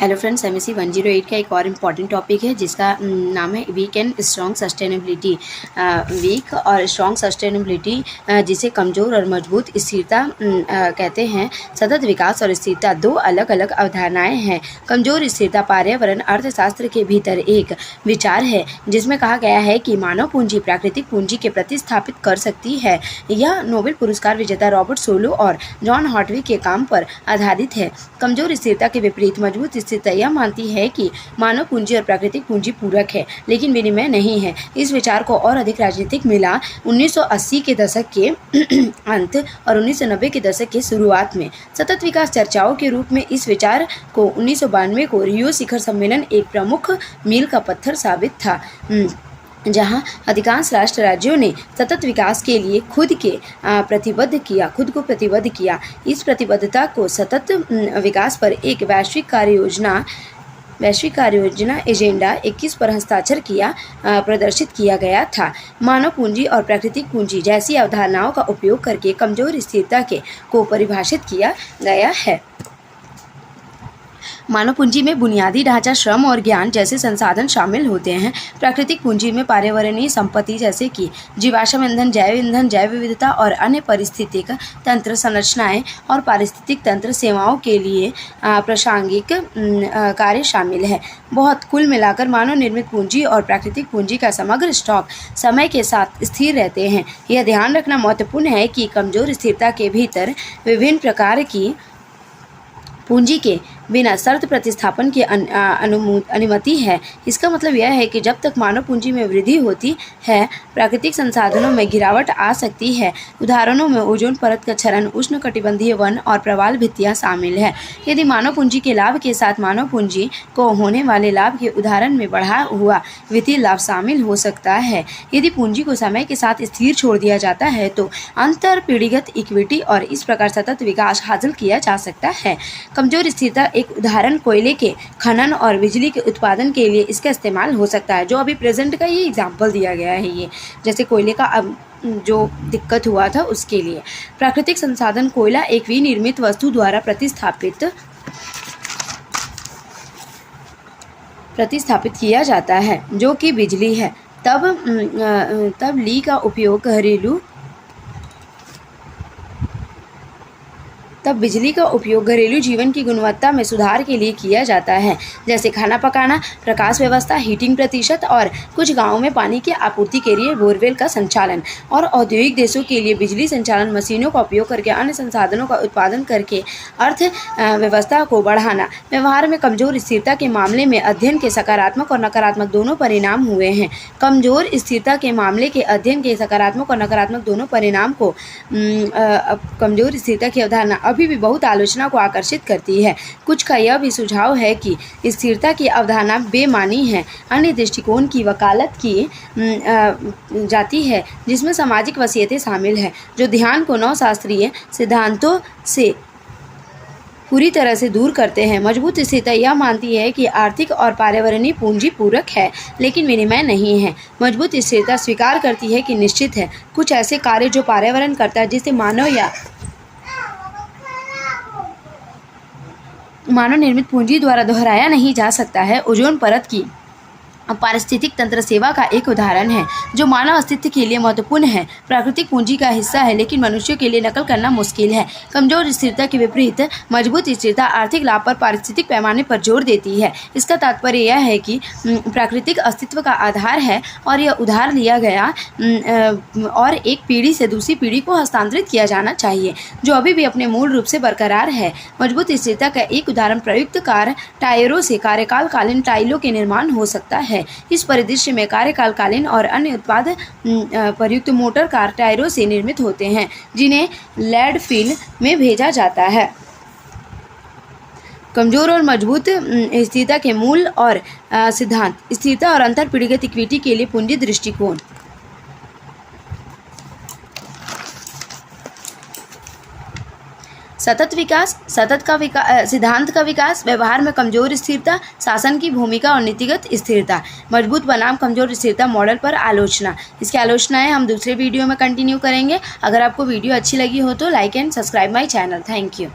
Hello friends, MSc 108 का एक और इम्पॉर्टेंट टॉपिक है जिसका नाम है weak and strong sustainability. Weak और स्ट्रॉन्ग सस्टेनेबिलिटी जिसे कमज़ोर और मजबूत स्थिरता कहते हैं। सतत विकास और स्थिरता दो अलग अलग अवधारणाएं हैं। कमज़ोर स्थिरता पर्यावरण अर्थशास्त्र के भीतर एक विचार है जिसमें कहा गया है कि मानव पूंजी प्राकृतिक पूंजी के प्रतिस्थापित कर सकती है। यह नोबेल पुरस्कार विजेता रॉबर्ट सोलो और जॉन हॉटवी के काम पर आधारित है। कमज़ोर स्थिरता के विपरीत मजबूत स्थिरता यह मानती है कि मानव पूंजी और प्राकृतिक पूंजी पूरक है लेकिन विनिमय नहीं है। इस विचार को और अधिक राजनीतिक मिला 1980 के दशक के अंत और 1990 के दशक के शुरुआत में। सतत विकास चर्चाओं के रूप में इस विचार को 1992 को रियो शिखर सम्मेलन एक प्रमुख मील का पत्थर साबित था, जहां अधिकांश राष्ट्र राज्यों ने सतत विकास के लिए खुद को प्रतिबद्ध किया। इस प्रतिबद्धता को सतत विकास पर एक वैश्विक कार्य योजना एजेंडा 21 पर हस्ताक्षर प्रदर्शित किया गया था। मानव पूंजी और प्राकृतिक पूंजी जैसी अवधारणाओं का उपयोग करके कमजोर स्थिरता को परिभाषित किया गया है। मानव पूंजी में बुनियादी ढांचा, श्रम और ज्ञान जैसे संसाधन शामिल होते हैं। प्राकृतिक पूंजी में पर्यावरणीय संपत्ति जैसे कि जीवाश्म ईंधन, जैव विविधता और अन्य पारिस्थितिक तंत्र संरचनाएं और पारिस्थितिक तंत्र सेवाओं के लिए प्रासंगिक कार्य शामिल है। कुल मिलाकर मानव निर्मित पूंजी और प्राकृतिक पूंजी का समग्र स्टॉक समय के साथ स्थिर रहते हैं। यह ध्यान रखना महत्वपूर्ण है कि कमजोर स्थिरता के भीतर विभिन्न प्रकार की पूंजी के बिना शर्त प्रतिस्थापन की अनुमति है। इसका मतलब यह है कि जब तक मानव पूंजी में वृद्धि होती है, प्राकृतिक संसाधनों में गिरावट आ सकती है। उदाहरणों में ओजोन परत का क्षरण, उष्णकटिबंधीय वन और प्रवाल भित्तियां शामिल है। यदि मानव पूंजी के लाभ के साथ मानव पूंजी को होने वाले लाभ के उदाहरण में बढ़ा हुआ वित्तीय लाभ शामिल हो सकता है। यदि पूंजी को समय के साथ स्थिर छोड़ दिया जाता है तो अंतर पीढ़ीगत इक्विटी और इस प्रकार सतत विकास हासिल किया जा सकता है। कमजोर स्थिरता एक उदाहरण कोयले के खनन और बिजली के उत्पादन के लिए इसका इस्तेमाल हो सकता है, जो अभी प्रेजेंट का ये एग्जाम्पल दिया गया है। ये जैसे कोयले का अब जो दिक्कत हुआ था उसके लिए। प्राकृतिक संसाधन कोयला एक विनिर्मित वस्तु द्वारा प्रतिस्थापित किया जाता है जो कि बिजली है। तब ली का उपयोग बिजली का उपयोग घरेलू जीवन की गुणवत्ता में सुधार के लिए किया जाता है, जैसे खाना पकाना, प्रकाश व्यवस्था, हीटिंग प्रतिशत और कुछ गांवों में पानी की आपूर्ति के लिए बोरवेल का संचालन। और औद्योगिक देशों के लिए बिजली संचालन मशीनों का उपयोग करके अन्य संसाधनों का उत्पादन करके अर्थव्यवस्था को बढ़ाना। व्यवहार में कमजोर स्थिरता के मामले में अध्ययन के सकारात्मक और नकारात्मक दोनों परिणाम हुए हैं। कमजोर स्थिरता के मामले के अध्ययन के सकारात्मक और नकारात्मक दोनों परिणाम को कमजोर स्थिरता की अवधारणा अभी भी बहुत आलोचना को आकर्षित करती है। कुछ का यह भी सुझाव है कि स्थिरता की अवधारणा बेमानी है। अन्य दृष्टिकोण की वकालत की जाती है जिसमें सामाजिक वसीयतें शामिल है, जो ध्यान को नवशास्त्रीय सिद्धांतों से पूरी तरह से दूर करते हैं। मजबूत स्थिरता यह मानती है कि आर्थिक और पर्यावरणीय पूंजी पूरक है लेकिन विनिमय नहीं है। मजबूत स्थिरता स्वीकार करती है कि निश्चित है कुछ ऐसे कार्य जो पर्यावरण करता है जिसे मानव निर्मित पूंजी द्वारा दोहराया नहीं जा सकता है। ओजोन परत की पारिस्थितिक तंत्र सेवा का एक उदाहरण है जो मानव अस्तित्व के लिए महत्वपूर्ण है। प्राकृतिक पूंजी का हिस्सा है लेकिन मनुष्यों के लिए नकल करना मुश्किल है। कमजोर स्थिरता के विपरीत मजबूत स्थिरता आर्थिक लाभ पर पारिस्थितिक पैमाने पर जोर देती है। इसका तात्पर्य यह है कि प्राकृतिक अस्तित्व का आधार है और यह उधार लिया गया और एक पीढ़ी से दूसरी पीढ़ी को हस्तांतरित किया जाना चाहिए, जो अभी भी अपने मूल रूप से बरकरार है। मजबूत स्थिरता का एक उदाहरण प्रयुक्त कार टायरों से कार्यकालकालीन टाइलों के निर्माण हो सकता है। इस परिदृश्य में कार्यकालकालीन और अन्य उत्पाद प्रयुक्त मोटर कार टायरों से निर्मित होते हैं जिन्हें लैंडफिल में भेजा जाता है। कमजोर और मजबूत स्थिरता के मूल और सिद्धांत। स्थिरता और अंतर पीढ़ीगत इक्विटी के लिए पूंजी दृष्टिकोण। सिद्धांत का विकास। व्यवहार में कमजोर स्थिरता, शासन की भूमिका और नीतिगत स्थिरता। मजबूत बनाम कमजोर स्थिरता मॉडल पर आलोचना। इसकी आलोचनाएं हम दूसरे वीडियो में कंटिन्यू करेंगे। अगर आपको वीडियो अच्छी लगी हो तो like and subscribe my channel. Thank you.